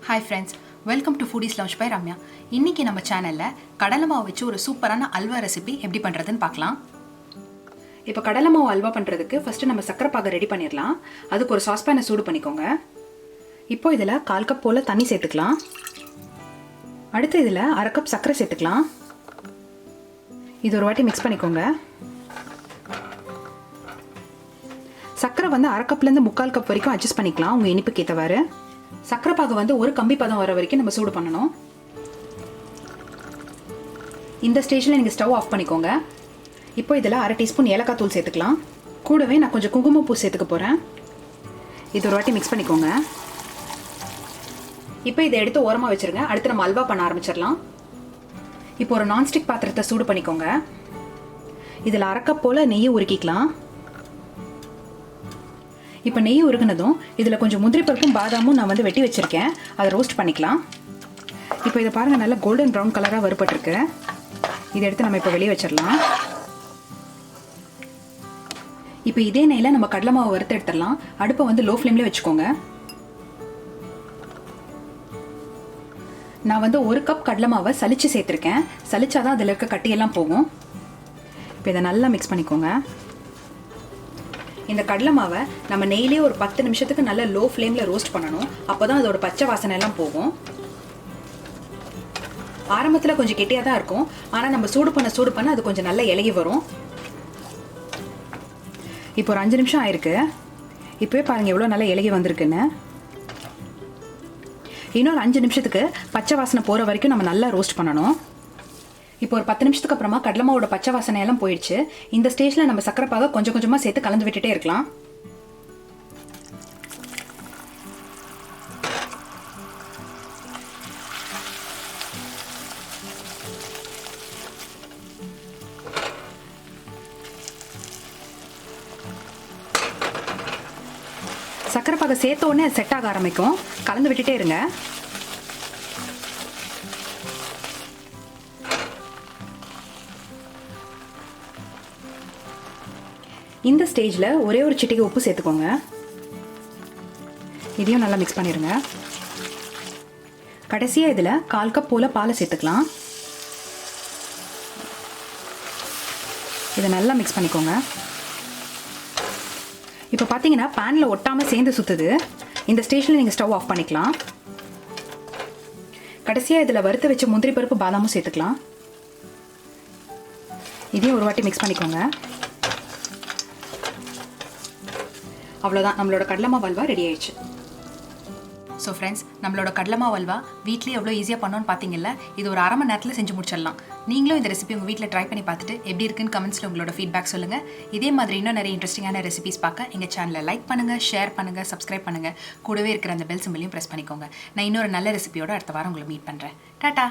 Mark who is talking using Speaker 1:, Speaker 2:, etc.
Speaker 1: Hi friends, welcome to foodies lunch by Ramya. இன்றைக்கி நம்ம சேனலில் கடலை மாவு வச்சு ஒரு சூப்பரான அல்வா ரெசிபி எப்படி பண்ணுறதுன்னு பார்க்கலாம். இப்போ கடலை மாவு அல்வா பண்ணுறதுக்கு ஃபஸ்ட்டு நம்ம சக்கரை பாகை ரெடி பண்ணிடலாம். அதுக்கு ஒரு சாஸ்பேனை சூடு பண்ணிக்கோங்க. இப்போ இதில் 1/4 கப் போல் தண்ணி சேர்த்துக்கலாம். அடுத்து இதில் 1/2 கப் சர்க்கரை சேர்த்துக்கலாம். இது ஒரு வாட்டி மிக்ஸ் பண்ணிக்கோங்க. சர்க்கரை வந்து 1/2 கப்லேருந்து 3/4 கப் வரைக்கும் அட்ஜஸ்ட் பண்ணிக்கலாம் உங்கள் இனிப்புக்கு ஏற்றவாறு. சக்கரை பாகு வந்து ஒரு கம்பி பதம் வர வரைக்கும் நம்ம சூடு பண்ணணும். இந்த ஸ்டேஜில் நீங்கள் ஸ்டவ் ஆஃப் பண்ணிக்கோங்க. இப்போ இதில் 1/2 டீஸ்பூன் ஏலக்காய் தூள் சேர்த்துக்கலாம். கூடவே நான் கொஞ்சம் குங்குமப்பூ சேர்த்துக்க போகிறேன். இது ஒரு வாட்டி மிக்ஸ் பண்ணிக்கோங்க. இப்போ இதை எடுத்து ஓரமாக வச்சுருங்க. அடுத்து நம்ம அல்வா பண்ண ஆரம்பிச்சிடலாம். இப்போ ஒரு நான்ஸ்டிக் பாத்திரத்தை சூடு பண்ணிக்கோங்க. இதில் 1/2 கப் போல் நெய்யை உருக்கிக்கலாம். இப்போ நெய் உருகுனதும் இதில் கொஞ்சம் முந்திரி பருப்பும் பாதாமும் நான் வந்து வெட்டி வச்சுருக்கேன். அதை ரோஸ்ட் பண்ணிக்கலாம். இப்போ இதை பாருங்கள், நல்லா கோல்டன் ப்ரௌன் கலராக வறுபட்டுருக்கு. இதை எடுத்து நம்ம இப்போ வெளியே வச்சிடலாம். இப்போ இதே நெய்யில் நம்ம கடலை மாவு வறுத்து எடுத்துடலாம். அடுப்பை வந்து லோ ஃப்ளேம்லேயே வச்சுக்கோங்க. நான் வந்து 1 கப் கடலை மாவை சலிச்சு சேர்த்துருக்கேன். சலிச்சாதான் அதில் இருக்க கட்டியெல்லாம் போகும். இப்போ இதை நல்லா மிக்ஸ் பண்ணிக்கோங்க. இந்த கடலை மாவை நம்ம நெய்லேயே ஒரு 10 நிமிஷத்துக்கு நல்ல லோ ஃப்ளேமில் ரோஸ்ட் பண்ணணும். அப்போ தான் அதோட பச்சை வாசனை எல்லாம் போகும். ஆரம்பத்தில் கொஞ்சம் கெட்டியாக தான் இருக்கும். ஆனால் நம்ம சூடு பண்ண அது கொஞ்சம் நல்லா இலகி வரும். இப்போ ஒரு 5 நிமிஷம் ஆயிருக்கு. இப்போவே பாருங்கள் எவ்வளோ நல்லா இலகி வந்திருக்குன்னு. இன்னொரு 5 நிமிஷத்துக்கு பச்சை வாசனை போகிற வரைக்கும் நம்ம நல்லா ரோஸ்ட் பண்ணணும். இப்போ ஒரு 10 நிமிஷத்துக்கு அப்புறமா கடலை மாவோட பச்சை வாசனை எல்லாம் போயிடுச்சு. இந்த ஸ்டேஜில் நம்ம சக்கரை பாகை கொஞ்சம் கொஞ்சமாக சேர்த்து கலந்து விட்டுட்டே இருக்கலாம். சக்கரை பாகை சேர்த்த உடனே அது செட் ஆக ஆரம்பிக்கும். கலந்து விட்டுட்டே இருங்க. இந்த ஸ்டேஜில் ஒரே ஒரு சிட்டிகை உப்பு சேர்த்துக்கோங்க. இதையும் நல்லா மிக்ஸ் பண்ணிடுங்க. கடைசியாக இதில் 1/4 கப் போல் பாலை சேர்த்துக்கலாம். இதை நல்லா மிக்ஸ் பண்ணிக்கோங்க. இப்போ பார்த்தீங்கன்னா பேனில் ஒட்டாமல் சேர்ந்து சுற்றுது. இந்த ஸ்டேஜில் நீங்கள் ஸ்டவ் ஆஃப் பண்ணிக்கலாம். கடைசியாக இதில் வறுத்து வச்ச முந்திரி பருப்பு பாதாமும் சேர்த்துக்கலாம். இதையும் ஒரு வாட்டி மிக்ஸ் பண்ணிக்கோங்க. அவ்வளோதான், நம்மளோட கடலை மாவு அல்வா ரெடி ஆயிடுச்சு. ஸோ ஃப்ரெண்ட்ஸ், நம்மளோட கடலை மாவு அல்வா வீட்லேயே எவ்வளோ ஈஸியாக பண்ணோன்னு பார்த்தீங்கல்ல. இது ஒரு 1/2 மணி நேரத்தில் செஞ்சு முடிச்சிடலாம். நீங்களும் இந்த ரெசிபி உங்கள் வீட்டில் ட்ரை பண்ணி பார்த்துட்டு எப்படி இருக்குன்னு கமெண்ட்ஸில் உங்களோட ஃபீட்பேக் சொல்லுங்கள். இதே மாதிரி இன்னும் நிறைய இன்ட்ரெஸ்டிங்கான ரெசிபிஸ் பார்க்க எங்கள் சேனலை லைக் பண்ணுங்கள், ஷேர் பண்ணுங்கள், சப்ஸ்கிரைப் பண்ணுங்கள். கூடவே இருக்கிற அந்த பெல் சிம்பிளையும் ப்ரெஸ் பண்ணிக்கோங்க. நான் இன்னொரு நல்ல ரெசிபியோட அடுத்த வாரம் உங்களை மீட் பண்ணுறேன். டாட்டா.